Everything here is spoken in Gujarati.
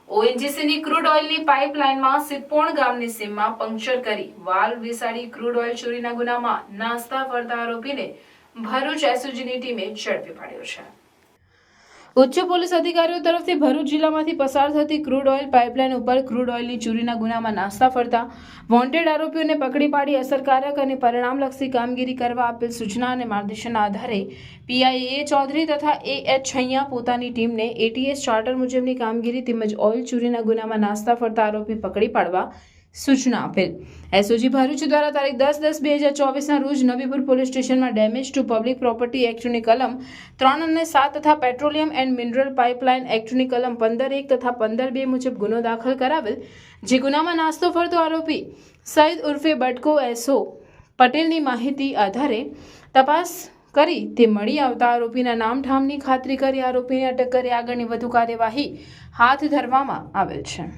ઓએનજીસીની ક્રૂડ ઓઇલની પાઇપલાઇનમાં સિત્પોણ ગામની સીમમાં પંક્ચર કરી વાલ બેસાડી ક્રૂડ ઓઇલ ચોરીના ગુનામાં નાસ્તા ફરતા આરોપીને ભરૂચ એસઓજીની ટીમે ઝડપી પાડ્યો છે। ઉચ્ચ પોલીસ અધિકારીઓ તરફથી ભરૂચ જિલ્લામાંથી પસાર થતી ક્રૂડ ઓઇલ પાઇપલાઇન ઉપર ક્રૂડ ઓઇલની ચોરીના ગુનામાં નાસ્તા ફરતા વોન્ટેડ આરોપીઓને પકડી પાડી અસરકારક અને પરિણામલક્ષી કામગીરી કરવા આપેલ સૂચના અને માર્ગદર્શનના આધારે પીઆઈ એ ચૌધરી તથા એએચ છૈયા પોતાની ટીમને એટીએસ ચાર્ટર મુજબની કામગીરી તેમજ ઓઇલ ચોરીના ગુનામાં નાસ્તા ફરતા આરોપી પકડી પાડવા સૂચના આપેલ। એસઓજી ભરૂચ દ્વારા તારીખ 10/10/2024ના રોજ નવીપુર પોલીસ સ્ટેશનમાં ડેમેજ ટુ પબ્લિક પ્રોપર્ટી એક્ટની કલમ 3 અને 7 તથા પેટ્રોલિયમ એન્ડ મિનરલ પાઇપલાઇન એક્ટની કલમ 15(1) તથા 15(2) મુજબ ગુનો દાખલ કરાવેલ, જે ગુનામાં નાસ્તો ફરતો આરોપી સઈદ ઉર્ફે બટકો એસો પટેલની માહિતી આધારે તપાસ કરી તે મળી આવતા આરોપીના નામઠામની ખાતરી કરી આરોપીને અટક કરી આગળની વધુ કાર્યવાહી હાથ ધરવામાં આવેલ છે।